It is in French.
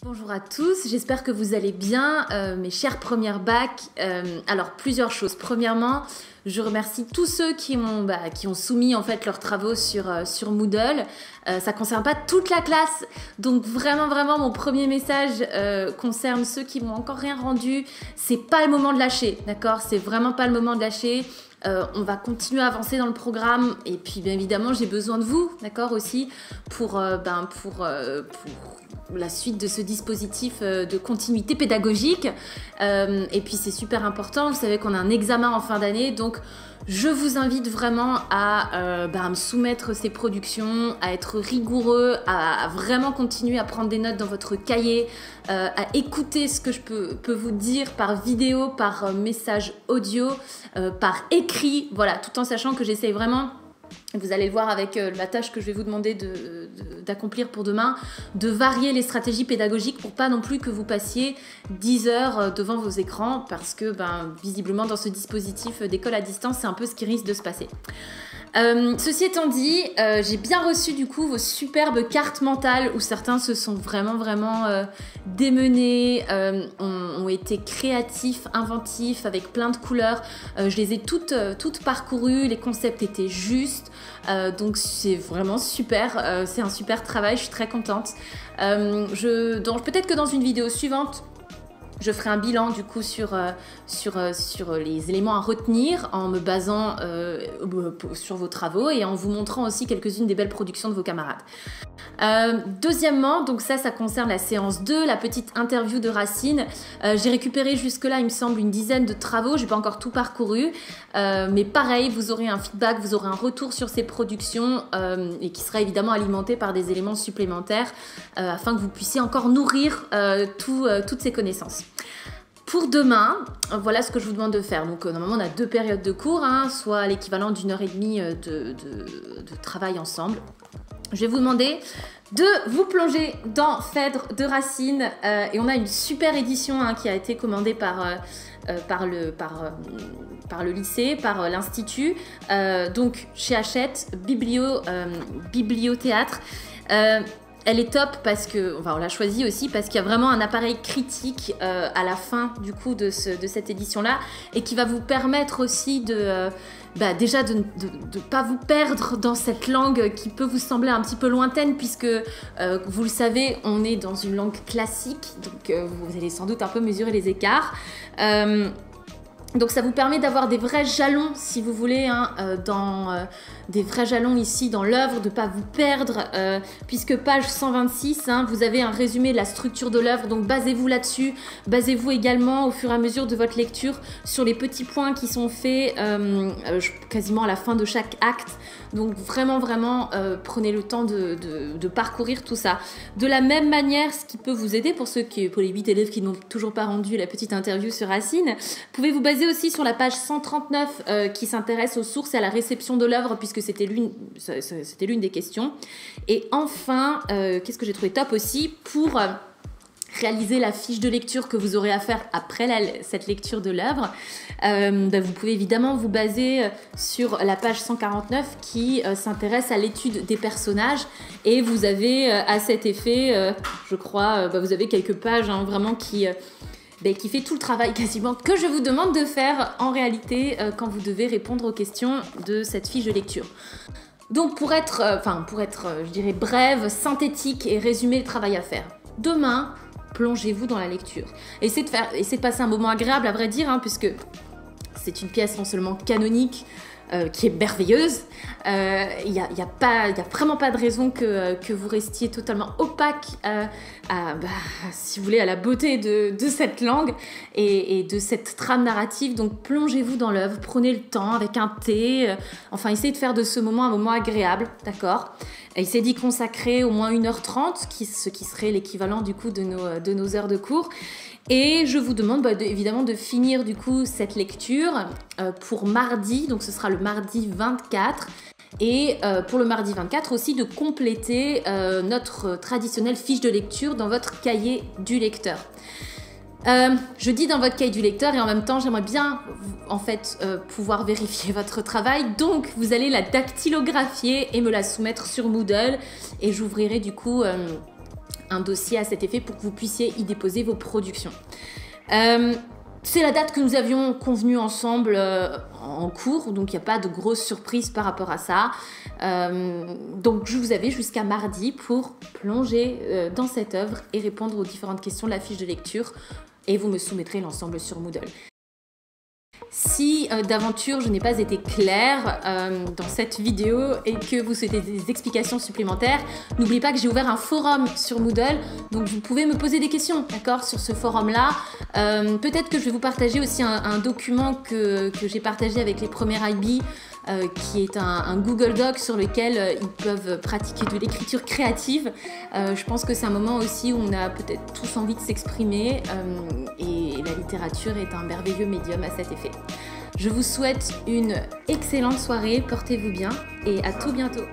Bonjour à tous, j'espère que vous allez bien, mes chers premières bacs. Alors plusieurs choses. Premièrement, je remercie tous ceux qui ont soumis en fait leurs travaux sur Moodle. Ça concerne pas toute la classe, donc vraiment mon premier message concerne ceux qui m'ont encore rien rendu. C'est pas le moment de lâcher, d'accord? C'est vraiment pas le moment de lâcher. On va continuer à avancer dans le programme et puis bien évidemment j'ai besoin de vous, d'accord, aussi pour la suite de ce dispositif de continuité pédagogique. Et puis c'est super important, vous savez qu'on a un examen en fin d'année, donc je vous invite vraiment à me soumettre ces productions, à être rigoureux, à vraiment continuer à prendre des notes dans votre cahier, à écouter ce que je peux vous dire par vidéo, par message audio, par écrit, voilà, tout en sachant que j'essaye vraiment, vous allez le voir avec la tâche que je vais vous demander d'accomplir pour demain, de varier les stratégies pédagogiques pour pas non plus que vous passiez 10 heures devant vos écrans parce que visiblement dans ce dispositif d'école à distance, c'est un peu ce qui risque de se passer. Ceci étant dit, j'ai bien reçu du coup vos superbes cartes mentales où certains se sont vraiment démenés, ont été créatifs, inventifs avec plein de couleurs. Je les ai toutes parcourues, les concepts étaient justes, donc c'est vraiment super, c'est un super travail, je suis très contente. Peut-être que dans une vidéo suivante, je ferai un bilan du coup sur les éléments à retenir en me basant sur vos travaux et en vous montrant aussi quelques-unes des belles productions de vos camarades. Deuxièmement, donc ça concerne la séance 2, la petite interview de Racine. J'ai récupéré jusque-là, il me semble, une dizaine de travaux, j'ai pas encore tout parcouru, mais pareil, vous aurez un feedback, vous aurez un retour sur ces productions et qui sera évidemment alimenté par des éléments supplémentaires afin que vous puissiez encore nourrir toutes ces connaissances. Pour demain, voilà ce que je vous demande de faire. Donc normalement on a 2 périodes de cours, soit l'équivalent d'1h30 de travail ensemble. Je vais vous demander de vous plonger dans Phèdre de Racine et on a une super édition qui a été commandée par le lycée, par l'institut, donc chez Hachette, Bibliothéâtre. Elle est top parce que, on l'a choisie aussi parce qu'il y a vraiment un appareil critique à la fin du coup de cette édition-là et qui va vous permettre aussi déjà de ne pas vous perdre dans cette langue qui peut vous sembler un petit peu lointaine puisque, vous le savez, on est dans une langue classique, donc vous allez sans doute un peu mesurer les écarts. Donc ça vous permet d'avoir des vrais jalons, si vous voulez, des vrais jalons ici dans l'œuvre, de ne pas vous perdre, puisque page 126, vous avez un résumé de la structure de l'œuvre, donc basez-vous là-dessus. Basez-vous également au fur et à mesure de votre lecture sur les petits points qui sont faits quasiment à la fin de chaque acte. Donc vraiment, prenez le temps de parcourir tout ça. De la même manière, ce qui peut vous aider pour les 8 élèves qui n'ont toujours pas rendu la petite interview sur Racine, pouvez vous baser aussi sur la page 139 qui s'intéresse aux sources et à la réception de l'œuvre puisque c'était l'une des questions. Et enfin, qu'est-ce que j'ai trouvé top aussi pour réaliser la fiche de lecture que vous aurez à faire après cette lecture de l'œuvre. Vous pouvez évidemment vous baser sur la page 149 qui s'intéresse à l'étude des personnages et vous avez à cet effet, je crois, vous avez quelques pages vraiment qui fait tout le travail quasiment que je vous demande de faire en réalité quand vous devez répondre aux questions de cette fiche de lecture. Donc pour être je dirais brève, synthétique et résumer le travail à faire. Demain, plongez-vous dans la lecture. Essayez de passer un moment agréable à vrai dire, puisque c'est une pièce non seulement canonique, qui est merveilleuse. Il y a vraiment pas de raison que vous restiez totalement opaque si vous voulez, à la beauté de cette langue et de cette trame narrative. Donc plongez-vous dans l'œuvre, prenez le temps avec un thé, essayez de faire de ce moment un moment agréable, d'accord? Essayez d'y consacrer au moins 1h30, ce qui serait l'équivalent du coup de nos heures de cours. Et je vous demande évidemment de finir du coup cette lecture pour mardi, donc ce sera le mardi 24. Et pour le mardi 24 aussi de compléter notre traditionnelle fiche de lecture dans votre cahier du lecteur. Je dis dans votre cahier du lecteur et en même temps j'aimerais bien en fait pouvoir vérifier votre travail, donc vous allez la dactylographier et me la soumettre sur Moodle et j'ouvrirai du coup un dossier à cet effet pour que vous puissiez y déposer vos productions. C'est la date que nous avions convenue ensemble en cours, donc il n'y a pas de grosse surprise par rapport à ça. Donc je vous avais jusqu'à mardi pour plonger dans cette œuvre et répondre aux différentes questions de la fiche de lecture, et vous me soumettrez l'ensemble sur Moodle. Si d'aventure je n'ai pas été claire dans cette vidéo et que vous souhaitez des explications supplémentaires, n'oubliez pas que j'ai ouvert un forum sur Moodle, donc vous pouvez me poser des questions, d'accord, sur ce forum-là. Peut-être que je vais vous partager aussi un document que j'ai partagé avec les premiers IB, qui est un Google Doc sur lequel ils peuvent pratiquer de l'écriture créative. Je pense que c'est un moment aussi où on a peut-être tous envie de s'exprimer et la littérature est un merveilleux médium à cet effet. Je vous souhaite une excellente soirée, portez-vous bien et à tout bientôt.